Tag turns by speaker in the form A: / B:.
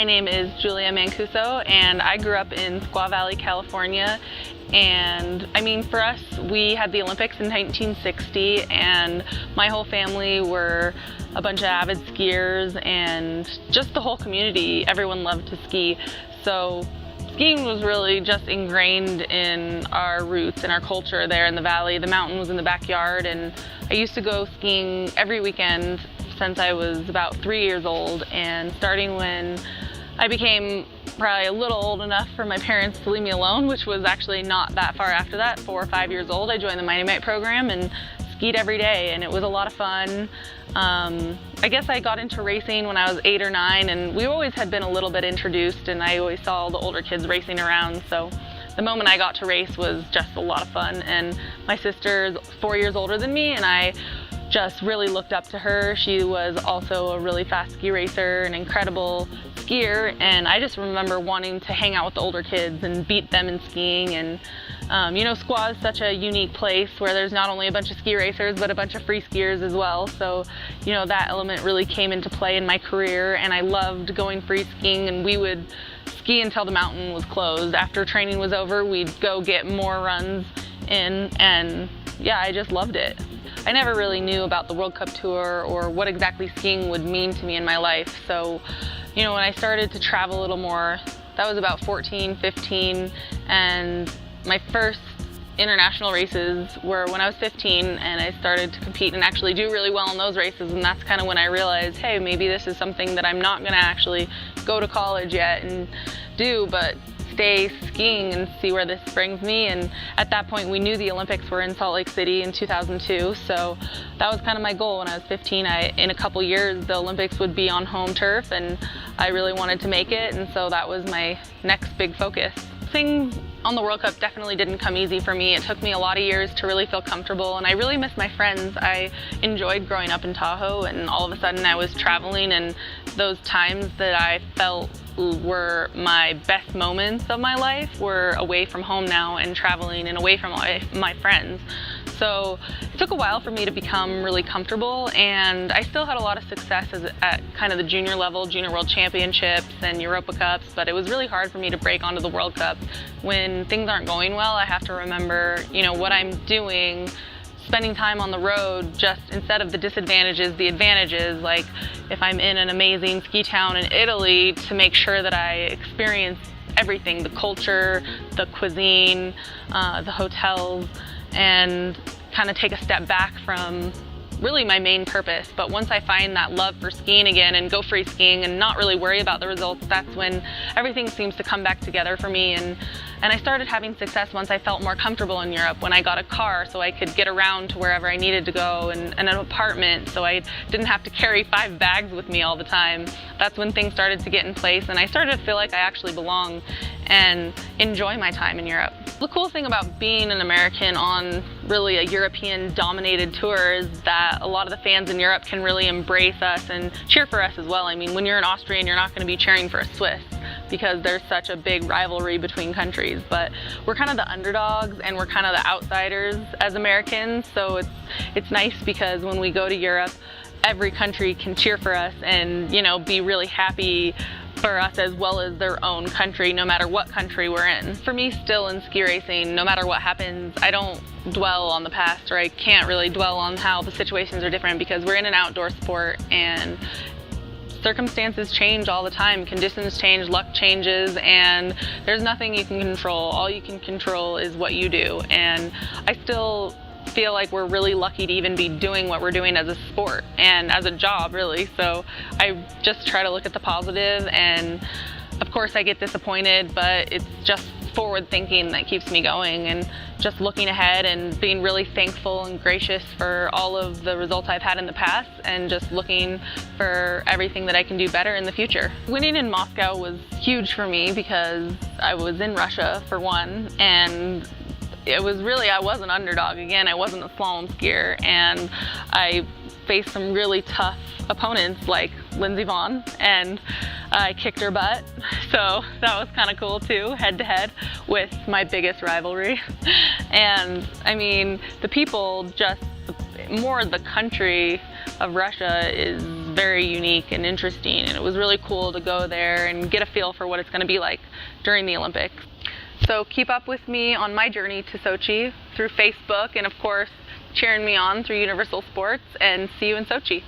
A: My name is Julia Mancuso, and I grew up in Squaw Valley, California. And I mean, for us, we had the Olympics in 1960, and my whole family were a bunch of avid skiers, and just the whole community, everyone loved to ski. So skiing was really just ingrained in our roots and our culture there in the valley. The mountain was in the backyard, and I used to go skiing every weekend since I was about 3 years old, and starting when I became probably a little old enough for my parents to leave me alone, which was actually not that far after that, 4 or 5 years old, I joined the Mighty Mite program and skied every day, and it was a lot of fun. I guess I got into racing when I was 8 or 9, and we always had been a little bit introduced, and I always saw all the older kids racing around, so the moment I got to race was just a lot of fun. And my sister's 4 years older than me, and I just really looked up to her. She was also a really fast ski racer, an incredible skier, and I just remember wanting to hang out with the older kids and beat them in skiing. And you know, Squaw is such a unique place where there's not only a bunch of ski racers, but a bunch of free skiers as well. So, you know, that element really came into play in my career, and I loved going free skiing, and we would ski until the mountain was closed. After training was over, we'd go get more runs in, and yeah, I just loved it. I never really knew about the World Cup Tour or what exactly skiing would mean to me in my life. So, you know, when I started to travel a little more, that was about 14, 15, and my first international races were when I was 15, and I started to compete and actually do really well in those races, and that's kind of when I realized, hey, maybe this is something that I'm not going to actually go to college yet and do, but stay skiing and see where this brings me. And at that point, we knew the Olympics were in Salt Lake City in 2002, so that was kind of my goal when I was 15. In a couple years, the Olympics would be on home turf, and I really wanted to make it, and so that was my next big focus. Things on the World Cup definitely didn't come easy for me. It took me a lot of years to really feel comfortable, and I really miss my friends. I enjoyed growing up in Tahoe, and all of a sudden I was traveling, and those times that I felt were my best moments of my life were away from home now and traveling and away from my friends. So it took a while for me to become really comfortable, and I still had a lot of success at kind of the junior level, Junior World Championships and Europa Cups, but it was really hard for me to break onto the World Cup. When things aren't going well, I have to remember, you know, what I'm doing, spending time on the road, just instead of the disadvantages, the advantages, like if I'm in an amazing ski town in Italy, to make sure that I experience everything, the culture, the cuisine, the hotels, and kind of take a step back from really my main purpose. But once I find that love for skiing again and go free skiing and not really worry about the results, that's when everything seems to come back together for me. And I started having success once I felt more comfortable in Europe, when I got a car so I could get around to wherever I needed to go, and an apartment so I didn't have to carry 5 bags with me all the time. That's when things started to get in place, and I started to feel like I actually belong and enjoy my time in Europe. The cool thing about being an American on really a European-dominated tour is that a lot of the fans in Europe can really embrace us and cheer for us as well. I mean, when you're an Austrian, you're not going to be cheering for a Swiss because there's such a big rivalry between countries. But we're kind of the underdogs, and we're kind of the outsiders as Americans, so it's nice because when we go to Europe, every country can cheer for us and, you know, be really happy for us as well as their own country, no matter what country we're in. For me, still in ski racing, no matter what happens, I don't dwell on the past, or I can't really dwell on how the situations are different, because we're in an outdoor sport and circumstances change all the time. Conditions change, luck changes, and there's nothing you can control. All you can control is what you do. And I still feel like we're really lucky to even be doing what we're doing as a sport and as a job, really. So I just try to look at the positive, and of course I get disappointed, but it's just forward thinking that keeps me going, and just looking ahead and being really thankful and gracious for all of the results I've had in the past, and just looking for everything that I can do better in the future. Winning in Moscow was huge for me because I was in Russia for one, and it was really, I was an underdog again. I wasn't a slalom skier, and I faced some really tough opponents like Lindsey Vonn, and I kicked her butt. So that was kind of cool too, head to head with my biggest rivalry. And I mean, the people, just more the country of Russia is very unique and interesting, and it was really cool to go there and get a feel for what it's going to be like during the Olympics. So keep up with me on my journey to Sochi through Facebook, and of course cheering me on through Universal Sports, and see you in Sochi.